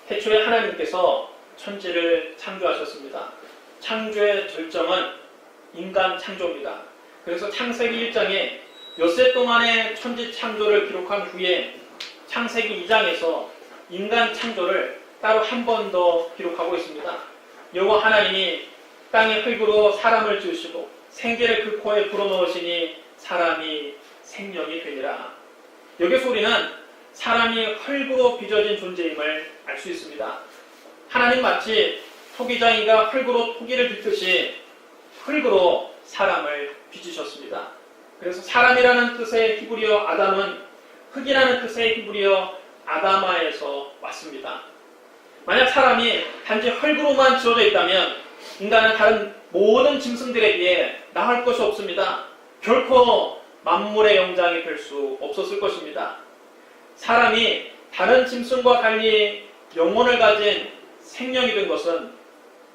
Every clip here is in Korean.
태초에 하나님께서 천지를 창조하셨습니다. 창조의 절정은 인간 창조입니다. 그래서 창세기 1장에 엿새 동안의 천지 창조를 기록한 후에 창세기 2장에서 인간 창조를 따로 한 번 더 기록하고 있습니다. 여호와 하나님이 땅의 흙으로 사람을 지으시고 생기를 그 코에 불어넣으시니 사람이 생명이 되니라. 여기서 우리는 사람이 흙으로 빚어진 존재임을 알 수 있습니다. 하나님 마치 토기장이가 흙으로 토기를 빚듯이 흙으로 사람을 빚으셨습니다. 그래서 사람이라는 뜻의 히브리어 아담은 흙이라는 뜻의 히브리어 아다마에서 왔습니다. 만약 사람이 단지 흙으로만 지어져 있다면 인간은 다른 모든 짐승들에 비해 나을 것이 없습니다. 결코 만물의 영장이 될 수 없었을 것입니다. 사람이 다른 짐승과 달리 영혼을 가진 생명이 된 것은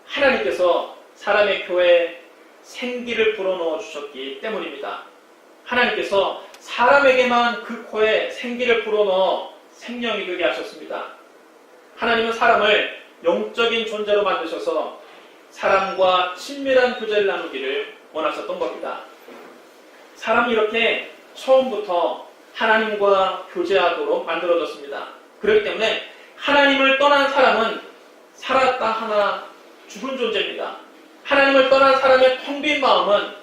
하나님께서 사람의 코에 생기를 불어넣어 주셨기 때문입니다. 하나님께서 사람에게만 그 코에 생기를 불어넣어 생명이 되게 하셨습니다. 하나님은 사람을 영적인 존재로 만드셔서 사람과 친밀한 교제를 나누기를 원하셨던 겁니다. 사람이 이렇게 처음부터 하나님과 교제하도록 만들어졌습니다. 그렇기 때문에 하나님을 떠난 사람은 살았다 하나 죽은 존재입니다. 하나님을 떠난 사람의 텅 빈 마음은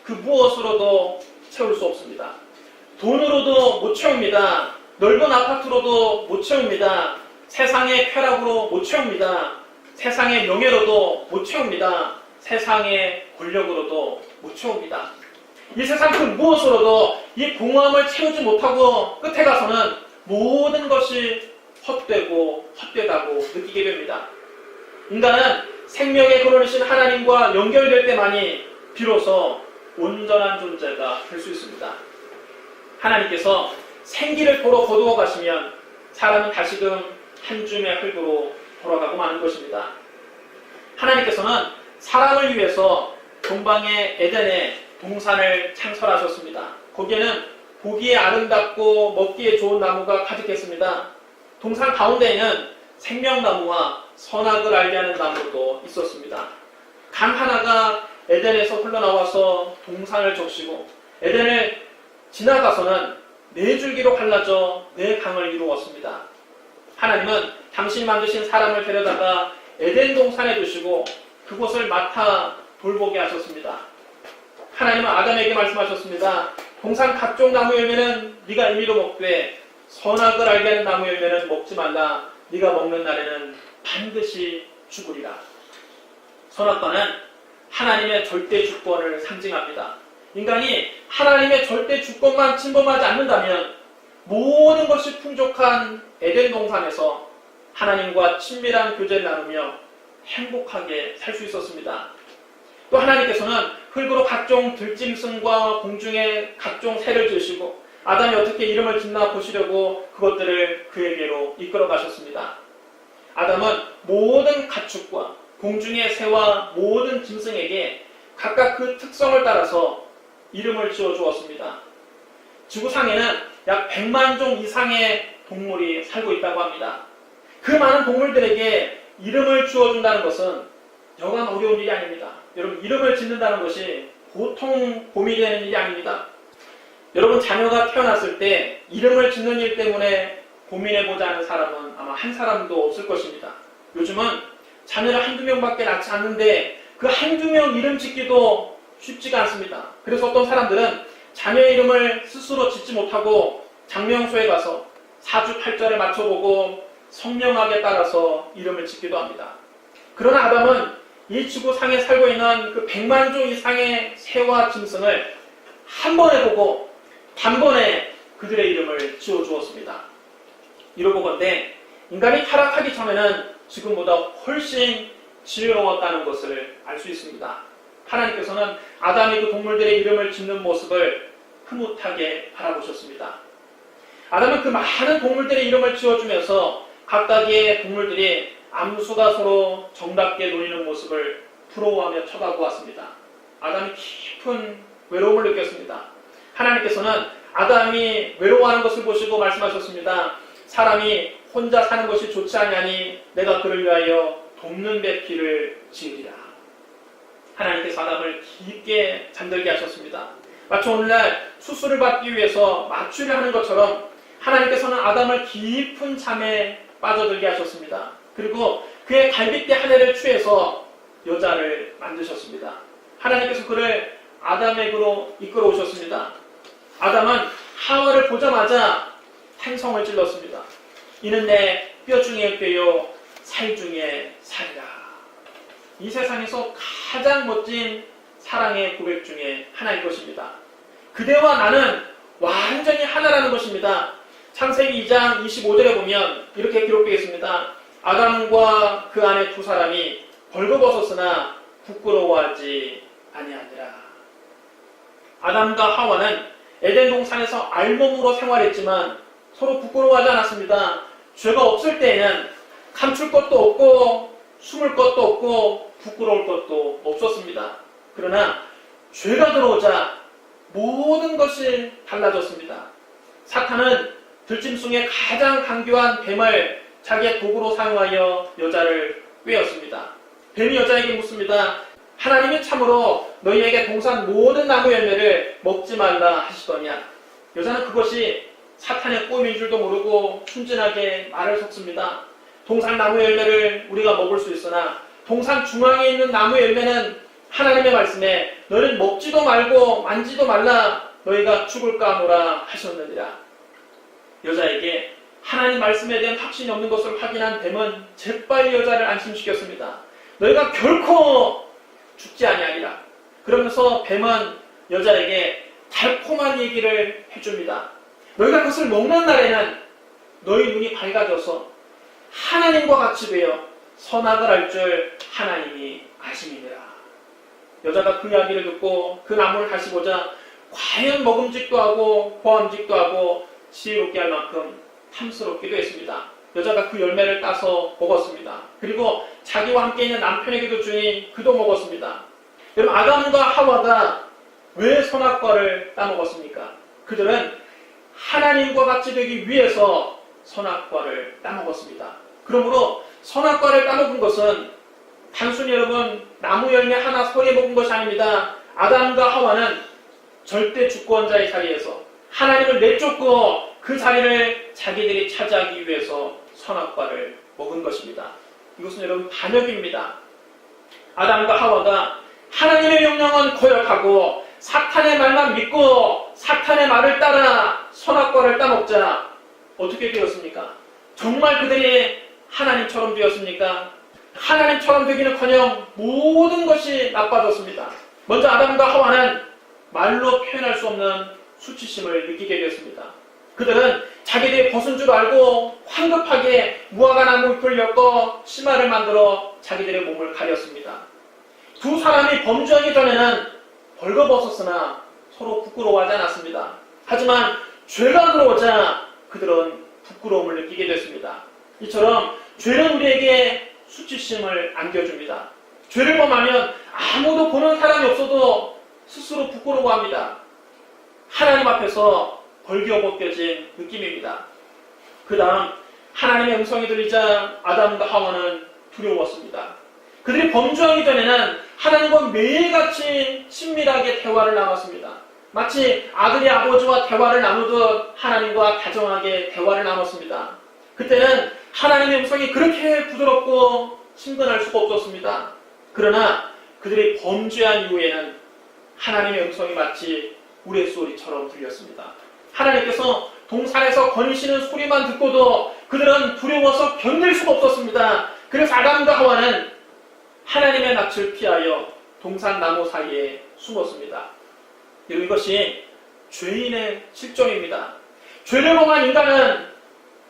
그 무엇으로도 채울 수 없습니다. 돈으로도 못 채웁니다. 넓은 아파트로도 못 채웁니다. 세상의 쾌락으로 못 채웁니다. 세상의 명예로도 못 채웁니다. 세상의 권력으로도 못 채웁니다. 이 세상 그 무엇으로도 이 공허함을 채우지 못하고 끝에 가서는 모든 것이 헛되고 헛되다고 느끼게 됩니다. 인간은 생명의 근원이신 하나님과 연결될 때만이 비로소 온전한 존재가 될 수 있습니다. 하나님께서 생기를 도로 거두어 가시면 사람은 다시금 한 줌의 흙으로 돌아가고 마는 것입니다. 하나님께서는 사람을 위해서 동방의 에덴에 동산을 창설하셨습니다. 거기에는 보기에 아름답고 먹기에 좋은 나무가 가득했습니다. 동산 가운데에는 생명나무와 선악을 알게 하는 나무도 있었습니다. 강 하나가 에덴에서 흘러나와서 동산을 적시고 에덴을 지나가서는 네 줄기로 갈라져 네 강을 이루었습니다. 하나님은 당신이 만드신 사람을 데려다가 에덴 동산에 두시고 그곳을 맡아 돌보게 하셨습니다. 하나님은 아담에게 말씀하셨습니다. 동산 각종 나무 열매는 네가 임의로 먹되 선악을 알게 하는 나무 열매는 먹지 말라. 네가 먹는 날에는 반드시 죽으리라. 선악과는 하나님의 절대 주권을 상징합니다. 인간이 하나님의 절대 주권만 침범하지 않는다면 모든 것이 풍족한 에덴 동산에서 하나님과 친밀한 교제를 나누며 행복하게 살 수 있었습니다. 또 하나님께서는 흙으로 각종 들짐승과 공중의 각종 새를 지으시고 아담이 어떻게 이름을 짓나 보시려고 그것들을 그에게로 이끌어 가셨습니다. 아담은 모든 가축과 공중의 새와 모든 짐승에게 각각 그 특성을 따라서 이름을 지어 주었습니다. 지구상에는 약 100만 종 이상의 동물이 살고 있다고 합니다. 그 많은 동물들에게 이름을 지어준다는 것은 여간 어려운 일이 아닙니다. 여러분, 이름을 짓는다는 것이 보통 고민이 되는 일이 아닙니다. 여러분, 자녀가 태어났을 때 이름을 짓는 일 때문에 고민해보지 않은 사람은 아마 한 사람도 없을 것입니다. 요즘은 자녀를 한두 명밖에 낳지 않는데 그 한두 명 이름 짓기도 쉽지가 않습니다. 그래서 어떤 사람들은 자녀의 이름을 스스로 짓지 못하고 장명소에 가서 사주팔자를 맞춰보고 성명학에 따라서 이름을 짓기도 합니다. 그러나 아담은 이 지구상에 살고 있는 그 100만 종 이상의 새와 짐승을 한 번에 보고 단번에 그들의 이름을 지어주었습니다. 이러보건대 인간이 타락하기 전에는 지금보다 훨씬 지혜로웠다는 것을 알 수 있습니다. 하나님께서는 아담이 그 동물들의 이름을 짓는 모습을 흐뭇하게 바라보셨습니다. 아담은 그 많은 동물들의 이름을 지어주면서 각각의 동물들이 암수가 서로 정답게 노리는 모습을 부러워하며 쳐다보았습니다. 아담이 깊은 외로움을 느꼈습니다. 하나님께서는 아담이 외로워하는 것을 보시고 말씀하셨습니다. 사람이 혼자 사는 것이 좋지 아니하니 내가 그를 위하여 돕는 배필을 지으리라. 하나님께서 아담을 깊게 잠들게 하셨습니다. 마치 오늘날 수술을 받기 위해서 마취를 하는 것처럼 하나님께서는 아담을 깊은 잠에 빠져들게 하셨습니다. 그리고 그의 갈빗대 하나를 취해서 여자를 만드셨습니다. 하나님께서 그를 아담에게로 이끌어 오셨습니다. 아담은 하와를 보자마자 한성을 찔렀습니다. 이는 내 뼈 중에 뼈요 살 중에 살이라. 이 세상에서 가장 멋진 사랑의 고백 중에 하나일 것입니다. 그대와 나는 완전히 하나라는 것입니다. 창세기 2장 25절에 보면 이렇게 기록되어 있습니다. 아담과 그 안에 두 사람이 벌거벗었으나 부끄러워하지 아니하니라. 아담과 하와는 에덴 동산에서 알몸으로 생활했지만 서로 부끄러워하지 않았습니다. 죄가 없을 때에는 감출 것도 없고 숨을 것도 없고 부끄러울 것도 없었습니다. 그러나 죄가 들어오자 모든 것이 달라졌습니다. 사탄은 들짐승의 가장 강교한 뱀을 자기의 도구로 사용하여 여자를 꿰었습니다. 뱀이 여자에게 묻습니다. 하나님이 참으로 너희에게 동산 모든 나무 열매를 먹지 말라 하시더냐. 여자는 그것이 사탄의 꿈인 줄도 모르고 순진하게 말을 섞습니다. 동산 나무 열매를 우리가 먹을 수 있으나 동산 중앙에 있는 나무 열매는 하나님의 말씀에 너는 먹지도 말고 만지도 말라 너희가 죽을까 하노라 하셨느니라. 여자에게 하나님 말씀에 대한 확신이 없는 것을 확인한 뱀은 재빨리 여자를 안심시켰습니다. 너희가 결코 죽지 아니하리라. 그러면서 뱀은 여자에게 달콤한 얘기를 해줍니다. 너희가 그것을 먹는 날에는 너희 눈이 밝아져서 하나님과 같이 되어 선악을 알 줄 하나님이 아심이니라. 여자가 그 이야기를 듣고 그 나무를 다시 보자 과연 먹음직도 하고 보암직도 하고 지혜롭게 할 만큼 탐스럽기도 했습니다. 여자가 그 열매를 따서 먹었습니다. 그리고 자기와 함께 있는 남편에게도 주니 그도 먹었습니다. 여러분, 아담과 하와가 왜 선악과를 따먹었습니까? 그들은 하나님과 같이 되기 위해서 선악과를 따먹었습니다. 그러므로 선악과를 따먹은 것은 단순히 여러분 나무 열매 하나 소리 먹은 것이 아닙니다. 아담과 하와는 절대 주권자의 자리에서 하나님을 내쫓고 그 자리를 자기들이 차지하기 위해서 선악과를 먹은 것입니다. 이것은 여러분 반역입니다. 아담과 하와가 하나님의 명령은 거역하고 사탄의 말만 믿고 사탄의 말을 따라 선악과를 따먹자 어떻게 되었습니까? 정말 그들이 하나님처럼 되었습니까? 하나님처럼 되기는커녕 모든 것이 나빠졌습니다. 먼저 아담과 하와는 말로 표현할 수 없는 수치심을 느끼게 되었습니다. 그들은 자기들이 벗은 줄 알고 황급하게 무화과나무 잎을 엮어 치마를 만들어 자기들의 몸을 가렸습니다. 두 사람이 범죄하기 전에는 벌거벗었으나 서로 부끄러워하지 않았습니다. 하지만 죄가 들어오자 그들은 부끄러움을 느끼게 됐습니다. 이처럼 죄는 우리에게 수치심을 안겨줍니다. 죄를 범하면 아무도 보는 사람이 없어도 스스로 부끄러워합니다. 하나님 앞에서 벌겨벗겨진 느낌입니다. 그 다음 하나님의 음성이 들리자 아담과 하와는 두려웠습니다. 그들이 범죄하기 전에는 하나님과 매일같이 친밀하게 대화를 나눴습니다. 마치 아들이 아버지와 대화를 나누듯 하나님과 다정하게 대화를 나눴습니다. 그때는 하나님의 음성이 그렇게 부드럽고 친근할 수가 없었습니다. 그러나 그들이 범죄한 이후에는 하나님의 음성이 마치 우레소리처럼 들렸습니다. 하나님께서 동산에서 거니시는 소리만 듣고도 그들은 두려워서 견딜 수가 없었습니다. 그래서 아담과 하와는 하나님의 낯을 피하여 동산 나무 사이에 숨었습니다. 이것이 죄인의 실정입니다. 죄를 범한 인간은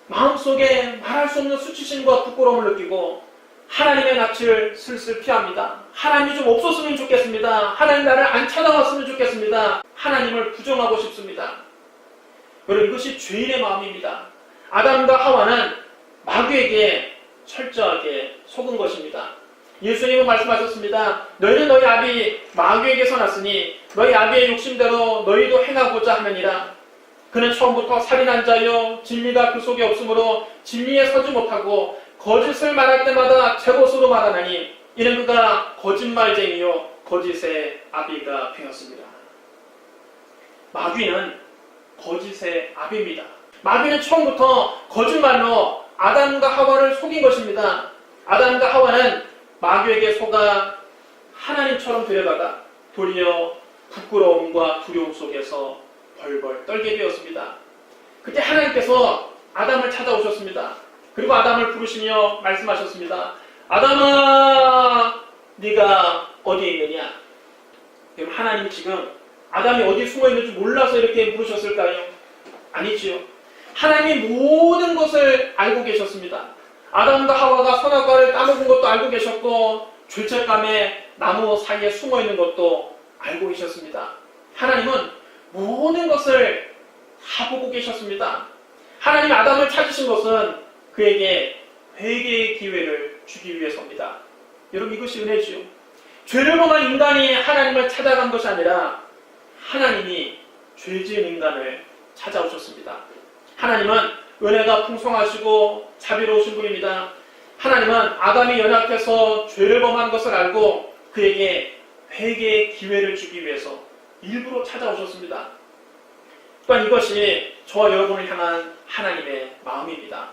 마음속에 말할 수 없는 수치심과 부끄러움을 느끼고 하나님의 낯을 슬슬 피합니다. 하나님이 좀 없었으면 좋겠습니다. 하나님 나를 안 찾아왔으면 좋겠습니다. 하나님을 부정하고 싶습니다. 여러분, 이것이 죄인의 마음입니다. 아담과 하와는 마귀에게 철저하게 속은 것입니다. 예수님은 말씀하셨습니다. 너희는 너희 아비 마귀에게서 났으니 너희 아비의 욕심대로 너희도 행하고자 하느니라. 그는 처음부터 살인한 자요 진리가 그 속에 없으므로 진리에 서지 못하고 거짓을 말할 때마다 제 것으로 말하나니 이는 그가 거짓말쟁이요 거짓의 아비가 되었습니다. 마귀는 거짓의 아비입니다. 마귀는 처음부터 거짓말로 아담과 하와를 속인 것입니다. 아담과 하와는 마귀에게 속아 하나님처럼 되려다가 도리어 부끄러움과 두려움 속에서 벌벌 떨게 되었습니다. 그때 하나님께서 아담을 찾아오셨습니다. 그리고 아담을 부르시며 말씀하셨습니다. 아담아, 네가 어디에 있느냐? 그럼 하나님이 지금 아담이 어디 숨어 있는지 몰라서 이렇게 물으셨을까요? 아니지요. 하나님이 모든 것을 알고 계셨습니다. 아담과 하와가 선악과를 따먹은 것도 알고 계셨고 죄책감에 나무 사이에 숨어 있는 것도 알고 계셨습니다. 하나님은 모든 것을 다 보고 계셨습니다. 하나님이 아담을 찾으신 것은 그에게 회개의 기회를 주기 위해서입니다. 여러분, 이것이 은혜지요. 죄를 범한 인간이 하나님을 찾아간 것이 아니라 하나님이 죄 지은 인간을 찾아오셨습니다. 하나님은 은혜가 풍성하시고 자비로우신 분입니다. 하나님은 아담이 연약해서 죄를 범한 것을 알고 그에게 회개의 기회를 주기 위해서 일부러 찾아오셨습니다. 또한 이것이 저와 여러분을 향한 하나님의 마음입니다.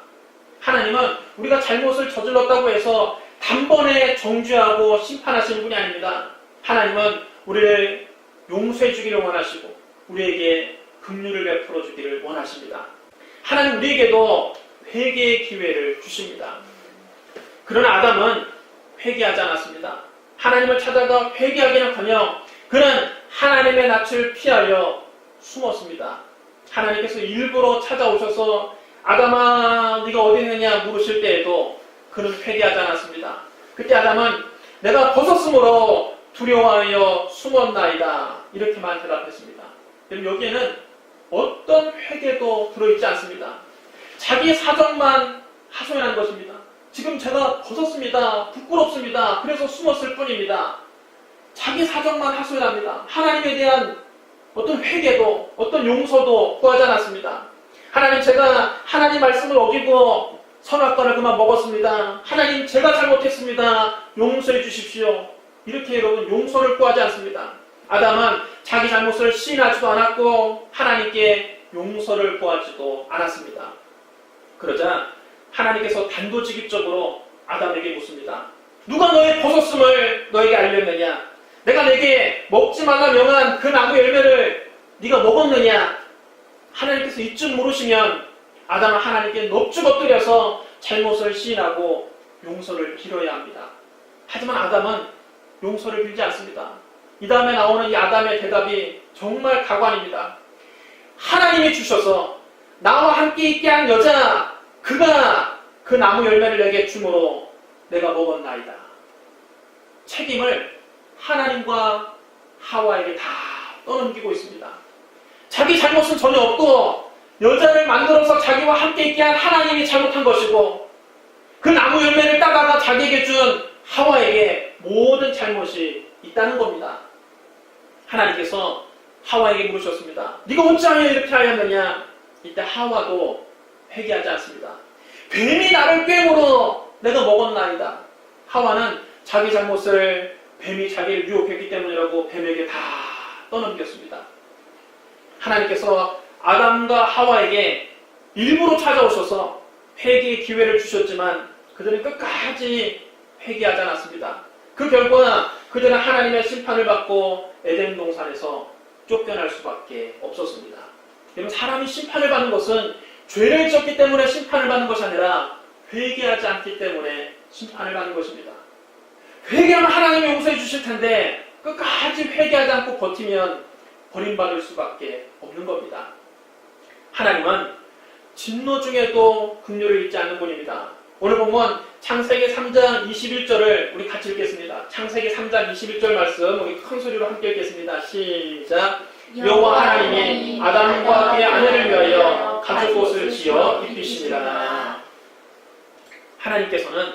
하나님은 우리가 잘못을 저질렀다고 해서 단번에 정죄하고 심판하시는 분이 아닙니다. 하나님은 우리를 용서해 주기를 원하시고 우리에게 긍휼을 베풀어 주기를 원하십니다. 하나님 우리에게도 회개의 기회를 주십니다. 그러나 아담은 회개하지 않았습니다. 하나님을 찾아가 회개하기는커녕 그는 하나님의 낯을 피하여 숨었습니다. 하나님께서 일부러 찾아오셔서 아담아 네가 어디 있느냐 물으실 때에도 그는 회개하지 않았습니다. 그때 아담은 내가 벗었으므로 두려워하여 숨었나이다 이렇게만 대답했습니다. 여러분, 여기에는 어떤 회개도 들어있지 않습니다. 자기 사정만 하소연한 것입니다. 지금 제가 벗었습니다. 부끄럽습니다. 그래서 숨었을 뿐입니다. 자기 사정만 하소연합니다. 하나님에 대한 어떤 회개도 어떤 용서도 구하지 않았습니다. 하나님, 제가 하나님 말씀을 어기고 선악과를 그만 먹었습니다. 하나님, 제가 잘못했습니다. 용서해 주십시오. 이렇게 여러분 용서를 구하지 않습니다. 아담은 자기 잘못을 시인하지도 않았고 하나님께 용서를 구하지도 않았습니다. 그러자 하나님께서 단도직입적으로 아담에게 묻습니다. 누가 너의 벗었음을 너에게 알렸느냐? 내가 내게 먹지 말라 명한 그 나무 열매를 네가 먹었느냐? 하나님께서 이쯤 물으시면 아담은 하나님께 넙죽 엎드려서 잘못을 시인하고 용서를 빌어야 합니다. 하지만 아담은 용서를 빌지 않습니다. 이 다음에 나오는 이 아담의 대답이 정말 가관입니다. 하나님이 주셔서 나와 함께 있게 한 여자, 그가 그 나무 열매를 내게 주므로 내가 먹었나이다. 책임을 하나님과 하와에게 다 떠넘기고 있습니다. 자기 잘못은 전혀 없고 여자를 만들어서 자기와 함께 있게 한 하나님이 잘못한 것이고 그 나무 열매를 따다가 자기에게 준 하와에게 모든 잘못이 있다는 겁니다. 하나님께서 하와에게 물으셨습니다. 네가 어찌하여 이렇게 하였느냐? 이때 하와도 회개하지 않습니다. 뱀이 나를 꿰물어 내가 먹었나이다. 하와는 자기 잘못을 뱀이 자기를 유혹했기 때문이라고 뱀에게 다 떠넘겼습니다. 하나님께서 아담과 하와에게 일부러 찾아오셔서 회개의 기회를 주셨지만 그들은 끝까지 회개하지 않았습니다. 그 결과 그들은 하나님의 심판을 받고 에덴 동산에서 쫓겨날 수밖에 없었습니다. 여러분, 사람이 심판을 받는 것은 죄를 지었기 때문에 심판을 받는 것이 아니라 회개하지 않기 때문에 심판을 받는 것입니다. 회개하면 하나님이 용서해 주실 텐데 끝까지 회개하지 않고 버티면 버림받을 수밖에 없는 겁니다. 하나님은 진노 중에도 긍휼을 잊지 않는 분입니다. 오늘 보면 창세기 3장 21절을 우리 같이 읽겠습니다. 창세기 3장 21절 말씀 우리 큰 소리로 함께 읽겠습니다. 시작. 여호와 하나님이 아담과 그의 아내를 위하여 가죽 옷을 지어 입히시니라. 하나님께서는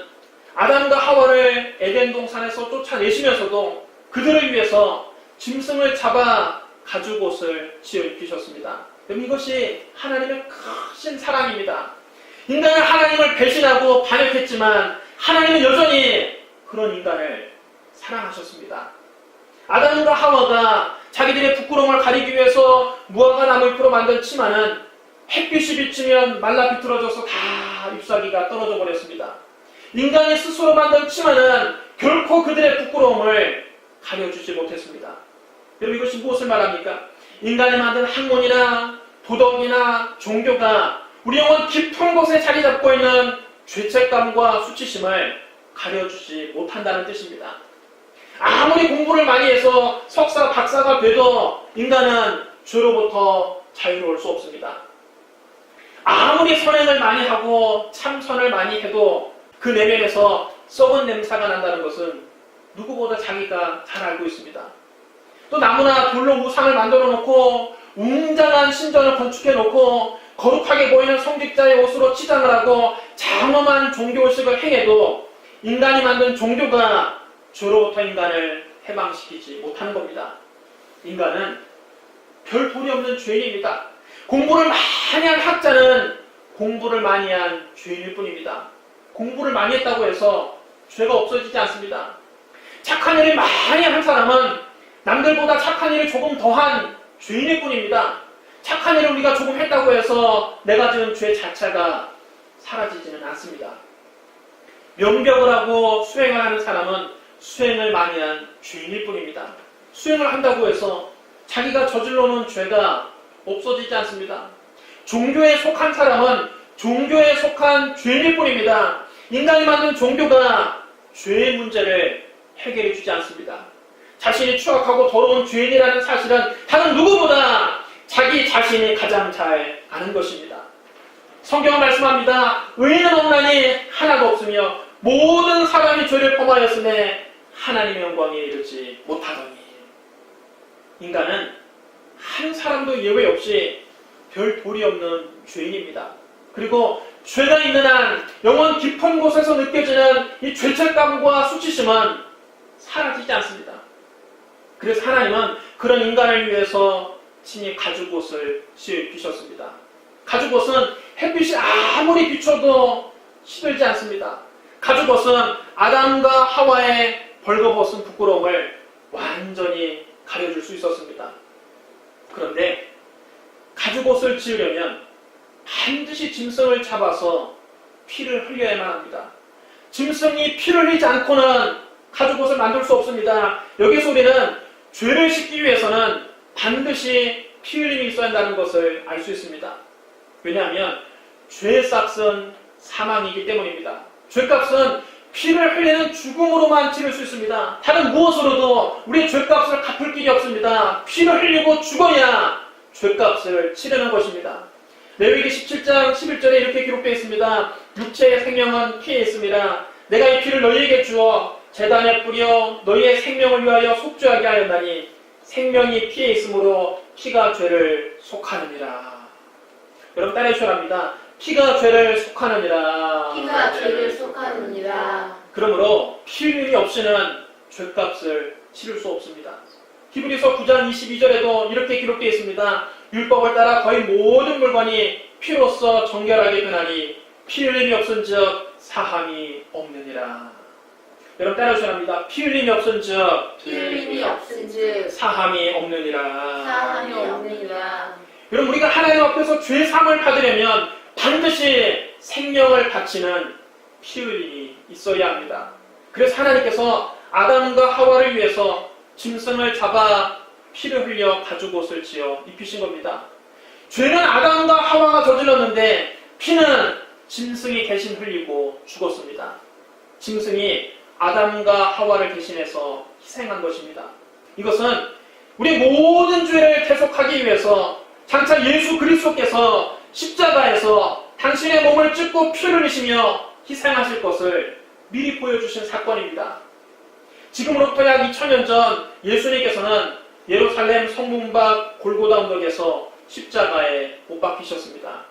아담과 하와를 에덴 동산에서 쫓아내시면서도 그들을 위해서 짐승을 잡아 가죽 옷을 지어 입히셨습니다. 그럼 이것이 하나님의 크신 사랑입니다. 인간은 하나님을 배신하고 반역했지만 하나님은 여전히 그런 인간을 사랑하셨습니다. 아담과 하와가 자기들의 부끄러움을 가리기 위해서 무화과 나무 잎으로 만든 치마는 햇빛이 비치면 말라 비틀어져서 다 잎사귀가 떨어져 버렸습니다. 인간이 스스로 만든 치마는 결코 그들의 부끄러움을 가려주지 못했습니다. 여러분 이것이 무엇을 말합니까? 인간이 만든 학문이나 도덕이나 종교가 우리 영혼 깊은 곳에 자리 잡고 있는 죄책감과 수치심을 가려주지 못한다는 뜻입니다. 아무리 공부를 많이 해서 석사, 박사가 돼도 인간은 죄로부터 자유로울 수 없습니다. 아무리 선행을 많이 하고 참선을 많이 해도 그 내면에서 썩은 냄새가 난다는 것은 누구보다 자기가 잘 알고 있습니다. 또 나무나 돌로 우상을 만들어 놓고 웅장한 신전을 건축해 놓고 거룩하게 보이는 성직자의 옷으로 치장을 하고 장엄한 종교의식을 행해도 인간이 만든 종교가 죄로부터 인간을 해방시키지 못하는 겁니다. 인간은 별 도리 없는 죄인입니다. 공부를 많이 한 학자는 공부를 많이 한 죄인일 뿐입니다. 공부를 많이 했다고 해서 죄가 없어지지 않습니다. 착한 일을 많이 한 사람은 남들보다 착한 일을 조금 더한 죄인일 뿐입니다. 착한 일을 우리가 조금 했다고 해서 내가 지은 죄 자체가 사라지지는 않습니다. 명벽을 하고 수행을 하는 사람은 수행을 많이 한 죄인일 뿐입니다. 수행을 한다고 해서 자기가 저질러 놓은 죄가 없어지지 않습니다. 종교에 속한 사람은 종교에 속한 죄인일 뿐입니다. 인간이 만든 종교가 죄의 문제를 해결해 주지 않습니다. 자신이 추악하고 더러운 죄인이라는 사실은 다른 누구보다 자기 자신이 가장 잘 아는 것입니다. 성경은 말씀합니다. 의인은 없나니 하나도 없으며 모든 사람이 죄를 범하였음에 하나님의 영광에 이르지 못하더니. 인간은 한 사람도 예외 없이 별 도리 없는 죄인입니다. 그리고 죄가 있는 한 영혼 깊은 곳에서 느껴지는 이 죄책감과 수치심은 사라지지 않습니다. 그래서 하나님은 그런 인간을 위해서 친히 가죽옷을 씌우셨습니다. 가죽옷은 햇빛이 아무리 비춰도 시들지 않습니다. 가죽옷은 아담과 하와의 벌거벗은 부끄러움을 완전히 가려줄 수 있었습니다. 그런데 가죽옷을 지으려면 반드시 짐승을 잡아서 피를 흘려야만 합니다. 짐승이 피를 흘리지 않고는 가죽옷을 만들 수 없습니다. 여기서 우리는 죄를 씻기 위해서는 반드시 피 흘림이 있어야 한다는 것을 알 수 있습니다. 왜냐하면 죄의 값은 사망이기 때문입니다. 죄값은 피를 흘리는 죽음으로만 치를 수 있습니다. 다른 무엇으로도 우리의 죄값을 갚을 길이 없습니다. 피를 흘리고 죽어야 죄값을 치르는 것입니다. 레위기 17장 11절에 이렇게 기록되어 있습니다. 육체의 생명은 피에 있습니다. 내가 이 피를 너희에게 주어 제단에 뿌려 너희의 생명을 위하여 속죄하게 하였나니 생명이 피에 있으므로 피가 죄를 속하느니라. 여러분 따라해 주셔야 합니다. 피가 죄를 속하느니라. 피가 죄를 속하느니라. 그러므로 피 흘림이 없이는 죄값을 치를 수 없습니다. 히브리서 9장 22절에도 이렇게 기록되어 있습니다. 율법을 따라 거의 모든 물건이 피로써 정결하게 되나니 피 흘림이 없은즉 사함이 없느니라. 여러분 따라주셔야 합니다. 피 흘림이 없은즉 피 흘림이 없은즉 사함이 없느니라. 사함이 없느니라. 여러분 우리가 하나님 앞에서 죄 사함을 받으려면 반드시 생명을 바치는 피 흘림이 있어야 합니다. 그래서 하나님께서 아담과 하와를 위해서 짐승을 잡아 피를 흘려 가죽옷을 지어 입히신 겁니다. 죄는 아담과 하와가 저질렀는데 피는 짐승이 대신 흘리고 죽었습니다. 짐승이 아담과 하와를 대신해서 희생한 것입니다. 이것은 우리 모든 죄를 대속하기 위해서 장차 예수 그리스도께서 십자가에서 당신의 몸을 찢고 피를 흘리시며 희생하실 것을 미리 보여주신 사건입니다. 지금으로부터 약 2000년 전 예수님께서는 예루살렘 성문 밖 골고다 언덕에서 십자가에 못 박히셨습니다.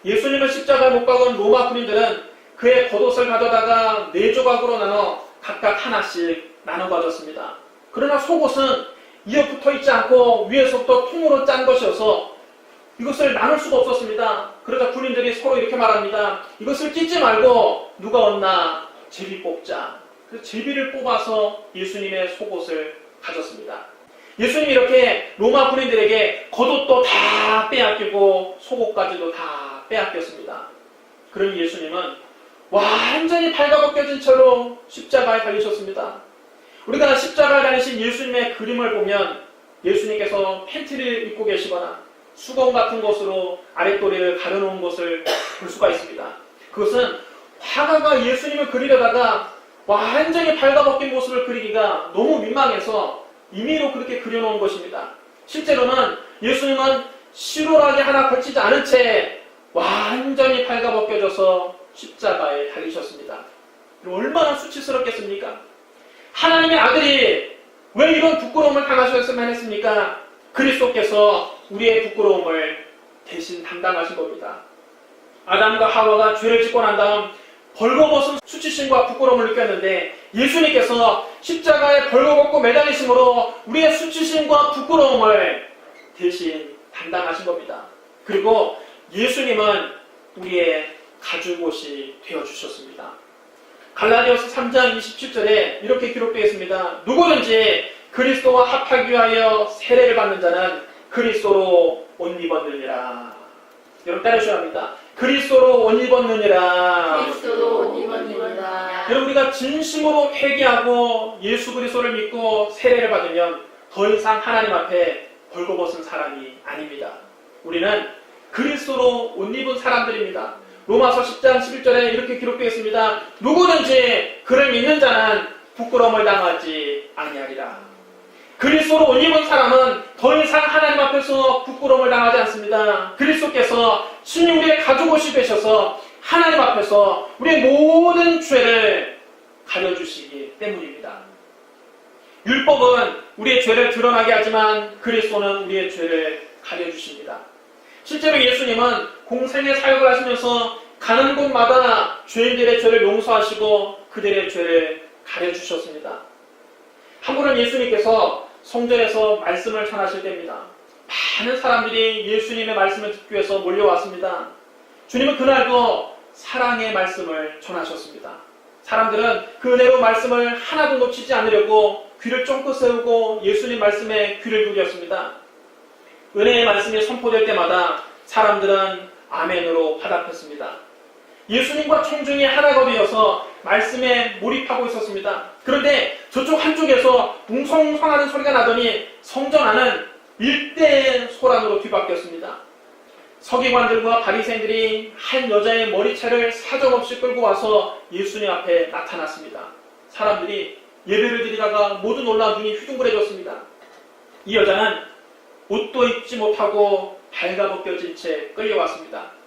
예수님을 십자가에 못 박은 로마 군인들은 그의 겉옷을 가져다가 4조각으로 나눠 각각 하나씩 나눠 가졌습니다. 그러나 속옷은 이어 붙어 있지 않고 위에서부터 통으로 짠 것이어서 이것을 나눌 수가 없었습니다. 그러자 군인들이 서로 이렇게 말합니다. 이것을 찢지 말고 누가 얻나 제비 뽑자. 그래서 제비를 뽑아서 예수님의 속옷을 가졌습니다. 예수님이 이렇게 로마 군인들에게 겉옷도 다 빼앗기고 속옷까지도 다 빼앗겼습니다. 그러니 예수님은 완전히 발가벗겨진 채로 십자가에 달리셨습니다. 우리가 십자가에 달리신 예수님의 그림을 보면 예수님께서 팬티를 입고 계시거나 수건 같은 것으로 아랫도리를 가려놓은 것을 볼 수가 있습니다. 그것은 화가가 예수님을 그리려다가 완전히 발가벗긴 모습을 그리기가 너무 민망해서 임의로 그렇게 그려놓은 것입니다. 실제로는 예수님은 시로라기 하나 걸치지 않은 채 완전히 발가벗겨져서 십자가에 달리셨습니다. 얼마나 수치스럽겠습니까? 하나님의 아들이 왜 이런 부끄러움을 당하셨으면 했습니까? 그리스도께서 우리의 부끄러움을 대신 담당하신 겁니다. 아담과 하와가 죄를 짓고 난 다음 벌거벗은 수치심과 부끄러움을 느꼈는데 예수님께서 십자가에 벌거벗고 매달리심으로 우리의 수치심과 부끄러움을 대신 담당하신 겁니다. 그리고 예수님은 우리의 가죽옷이 되어주셨습니다. 갈라디아서 3장 27절에 이렇게 기록되어 있습니다. 누구든지 그리스도와 합하기 위하여 세례를 받는 자는 그리스도로 옷 입었느니라. 여러분 따라하셔야 합니다. 그리스도로 옷 입었느니라. 그리스도로 옷 입었느니라. 여러분 우리가 진심으로 회개하고 예수 그리스도를 믿고 세례를 받으면 더 이상 하나님 앞에 벌거벗은 사람이 아닙니다. 우리는 그리스도로 옷 입은 사람들입니다. 로마서 10장 11절에 이렇게 기록되어 있습니다. 누구든지 그를 믿는 자는 부끄러움을 당하지 아니하리라. 그리스도로 옷 입은 사람은 더 이상 하나님 앞에서 부끄러움을 당하지 않습니다. 그리스도께서 신이 우리의 가죽옷이 되셔서 하나님 앞에서 우리의 모든 죄를 가려주시기 때문입니다. 율법은 우리의 죄를 드러나게 하지만 그리스도는 우리의 죄를 가려주십니다. 실제로 예수님은 공생의 사역을 하시면서 가는 곳마다 죄인들의 죄를 용서하시고 그들의 죄를 가려주셨습니다. 한 번은 예수님께서 성전에서 말씀을 전하실 때입니다. 많은 사람들이 예수님의 말씀을 듣기 위해서 몰려왔습니다. 주님은 그날도 사랑의 말씀을 전하셨습니다. 사람들은 그 은혜로 말씀을 하나도 놓치지 않으려고 귀를 쫑긋 세우고 예수님 말씀에 귀를 기울였습니다. 은혜의 말씀이 선포될 때마다 사람들은 아멘으로 화답했습니다. 예수님과 청중이 하나가 되어서 말씀에 몰입하고 있었습니다. 그런데 저쪽 한쪽에서 웅성웅성하는 소리가 나더니 성전 안은 일대의 소란으로 뒤바뀌었습니다. 서기관들과 바리새인들이 한 여자의 머리채를 사정없이 끌고 와서 예수님 앞에 나타났습니다. 사람들이 예배를 드리다가 모두 놀라 눈이 휘둥그레졌습니다. 이 여자는 옷도 입지 못하고 발가벗겨진 채 끌려왔습니다.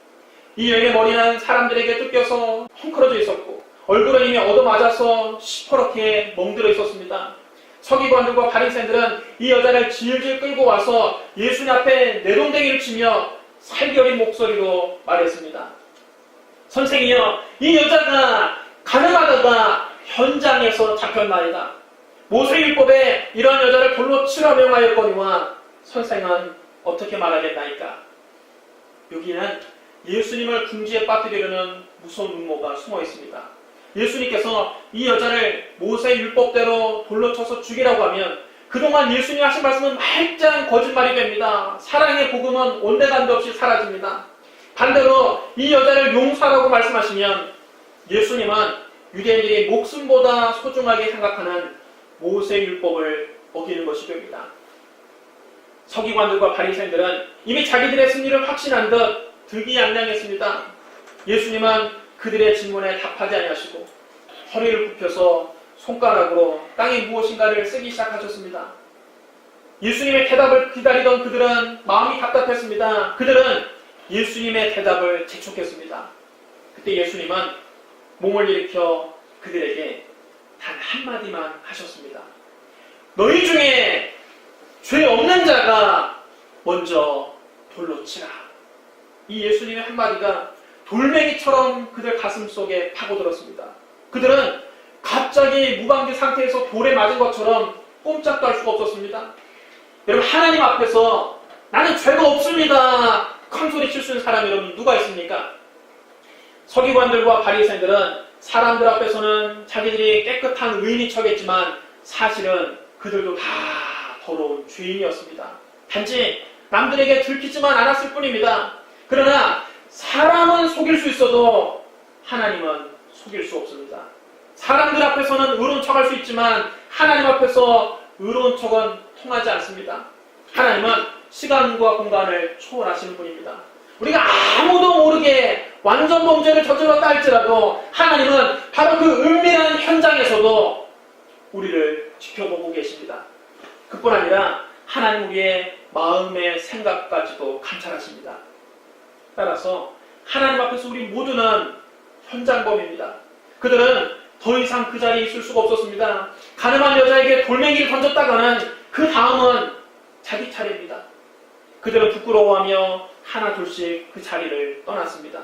이 여인의 머리는 사람들에게 뜯겨서 헝클어져 있었고 얼굴은 이미 얻어맞아서 시퍼렇게 멍들어 있었습니다. 서기관들과 바리새인들은 이 여자를 질질 끌고 와서 예수님 앞에 내동댕이를 치며 살겨린 목소리로 말했습니다. 선생이여, 이 여자가 가늠하다가 현장에서 잡혔나이다. 모세율법에 이러한 여자를 돌로 치라 명하였거니와 선생은 어떻게 말하겠나이까? 여기는 예수님을 궁지에 빠뜨리려는 무서운 음모가 숨어 있습니다. 예수님께서 이 여자를 모세율법대로 돌로 쳐서 죽이라고 하면 그동안 예수님이 하신 말씀은 말짱 거짓말이 됩니다. 사랑의 복음은 온데간데 없이 사라집니다. 반대로 이 여자를 용서하라고 말씀하시면 예수님은 유대인들이 목숨보다 소중하게 생각하는 모세율법을 어기는 것이 됩니다. 서기관들과 바리새인들은 이미 자기들의 승리를 확신한 듯 득이양양했습니다. 예수님은 그들의 질문에 답하지 아니하시고 허리를 굽혀서 손가락으로 땅에 무엇인가를 쓰기 시작하셨습니다. 예수님의 대답을 기다리던 그들은 마음이 답답했습니다. 그들은 예수님의 대답을 재촉했습니다. 그때 예수님은 몸을 일으켜 그들에게 단 한마디만 하셨습니다. 너희 중에 죄 없는 자가 먼저 돌로 치라. 이 예수님의 한마디가 돌멩이처럼 그들 가슴 속에 파고들었습니다. 그들은 갑자기 무방비 상태에서 돌에 맞은 것처럼 꼼짝도 할 수가 없었습니다. 여러분, 하나님 앞에서 나는 죄가 없습니다 큰 소리 칠 수 있는 사람이 여러분 누가 있습니까? 서기관들과 바리새인들은 사람들 앞에서는 자기들이 깨끗한 의인인 척했지만 사실은 그들도 다 더러운 죄인이었습니다. 단지 남들에게 들키지만 않았을 뿐입니다. 그러나 사람은 속일 수 있어도 하나님은 속일 수 없습니다. 사람들 앞에서는 의로운 척할 수 있지만 하나님 앞에서 의로운 척은 통하지 않습니다. 하나님은 시간과 공간을 초월하시는 분입니다. 우리가 아무도 모르게 완전 범죄를 저질렀다 할지라도 하나님은 바로 그 은밀한 현장에서도 우리를 지켜보고 계십니다. 그뿐 아니라 하나님 우리의 마음의 생각까지도 감찰하십니다. 따라서 하나님 앞에서 우리 모두는 현장범입니다. 그들은 더 이상 그 자리에 있을 수가 없었습니다. 가늠한 여자에게 돌멩이를 던졌다가는 그 다음은 자기 차례입니다. 그들은 부끄러워하며 하나 둘씩 그 자리를 떠났습니다.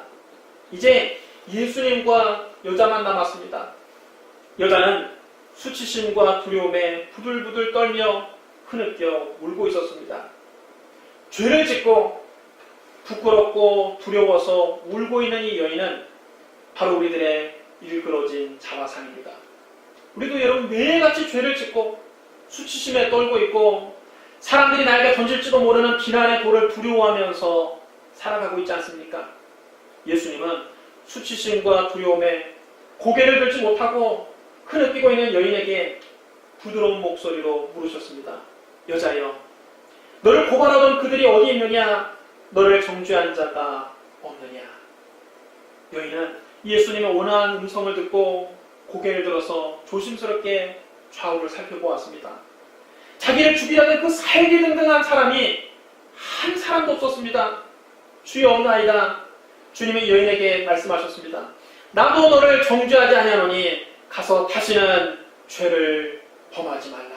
이제 예수님과 여자만 남았습니다. 여자는 수치심과 두려움에 부들부들 떨며 흐느껴 울고 있었습니다. 죄를 짓고 부끄럽고 두려워서 울고 있는 이 여인은 바로 우리들의 일그러진 자화상입니다. 우리도 여러분 매일같이 죄를 짓고 수치심에 떨고 있고 사람들이 나에게 던질지도 모르는 비난의 돌을 두려워하면서 살아가고 있지 않습니까? 예수님은 수치심과 두려움에 고개를 들지 못하고 흐느끼고 있는 여인에게 부드러운 목소리로 물으셨습니다. 여자여, 너를 고발하던 그들이 어디 있느냐? 너를 정죄한 자가 없느냐? 여인은 예수님의 온화한 음성을 듣고 고개를 들어서 조심스럽게 좌우를 살펴보았습니다. 자기를 죽이려는 그 살기등등한 사람이 한 사람도 없었습니다. 주여 없나이다. 주님이 여인에게 말씀하셨습니다. 나도 너를 정죄하지 아니하노니 가서 다시는 죄를 범하지 말라.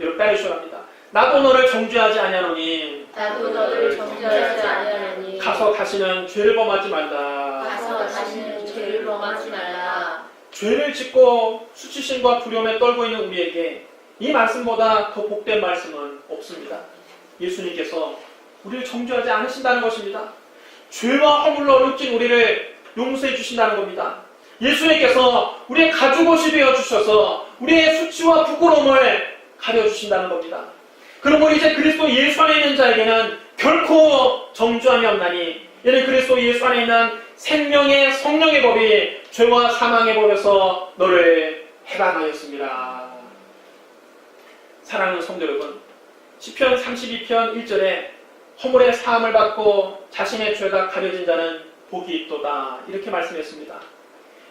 여러분 따르시오 합니다. 나도 너를 정죄하지 아니하노니 나도 너를 정죄하지 아니하노니 가서 다시는 죄를 범하지 말라. 가서 다시는 죄를 범하지 말라. 죄를 짓고 수치심과 두려움에 떨고 있는 우리에게 이 말씀보다 더 복된 말씀은 없습니다. 예수님께서 우리를 정죄하지 않으신다는 것입니다. 죄와 허물로 얼룩진 우리를 용서해 주신다는 겁니다. 예수님께서 우리의 가죽옷이 되어 주셔서 우리의 수치와 부끄러움을 가려주신다는 겁니다. 그러므로 이제 그리스도 예수 안에 있는 자에게는 결코 정죄함이 없나니 이는 그리스도 예수 안에 있는 생명의 성령의 법이 죄와 사망의 법에서 너를 해방하였습니다. 사랑하는 성도 여러분, 시편 32편 1절에 허물의 사함을 받고 자신의 죄가 가려진 자는 복이 있도다 이렇게 말씀했습니다.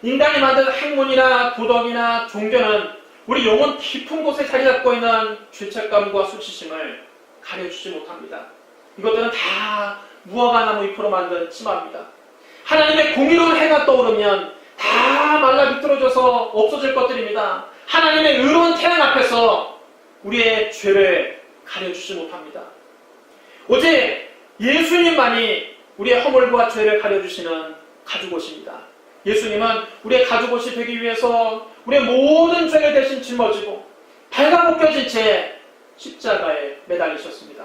인간이 만든 학문이나 도덕이나 종교는 우리 영혼 깊은 곳에 자리 잡고 있는 죄책감과 수치심을 가려주지 못합니다. 이것들은 다 무화과 나무 잎으로 만든 치마입니다. 하나님의 공의로운 해가 떠오르면 다 말라 비틀어져서 없어질 것들입니다. 하나님의 의로운 태양 앞에서 우리의 죄를 가려주지 못합니다. 오직 예수님만이 우리의 허물과 죄를 가려주시는 가죽옷입니다. 예수님은 우리의 가죽옷이 되기 위해서 우리의 모든 죄를 대신 짊어지고 발가벗겨진 채 십자가에 매달리셨습니다.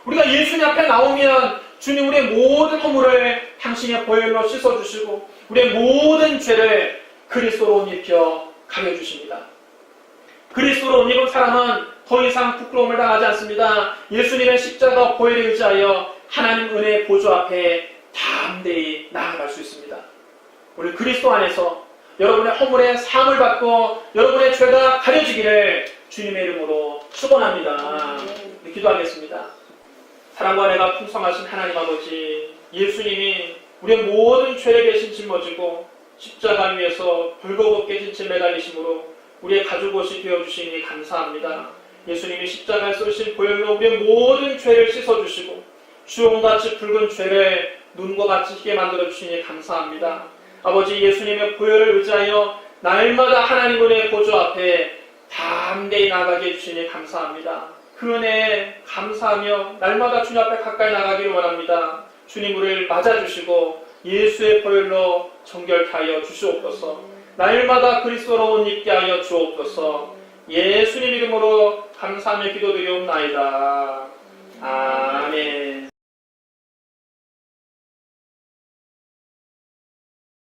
우리가 예수님 앞에 나오면 주님 우리의 모든 허물을 당신의 보혈로 씻어주시고 우리의 모든 죄를 그리스도로 옷 입혀 가려주십니다. 그리스도로 옷 입은 사람은 더 이상 부끄러움을 당하지 않습니다. 예수님의 십자가 보혈에 의지하여 하나님 은혜의 보좌 앞에 담대히 나아갈 수 있습니다. 우리 그리스도 안에서 여러분의 허물의 사함을 받고 여러분의 죄가 가려지기를 주님의 이름으로 축원합니다. 기도하겠습니다. 사랑과 은혜가 풍성하신 하나님 아버지, 예수님이 우리의 모든 죄를 대신 짊어지고 십자가 위에서 벌거벗게 진 채 매달리심으로 우리의 가죽옷이 되어주시니 감사합니다. 예수님이 십자가에 쏘신 보혈로 우리의 모든 죄를 씻어주시고 주홍같이 붉은 죄를 눈과 같이 희게 만들어주시니 감사합니다. 아버지, 예수님의 보혈을 의지하여 날마다 하나님 은혜의 보좌 앞에 담대히 나가게 해주시니 감사합니다. 그 은혜에 감사하며 날마다 주님 앞에 가까이 나가기를 원합니다. 주님 우리를 맞아주시고 예수의 보혈로 정결케 하여 주시옵소서. 날마다 그리스도로 옷 입게 하여 주옵소서. 예수님 이름으로 감사하며 기도드리옵나이다. 아멘.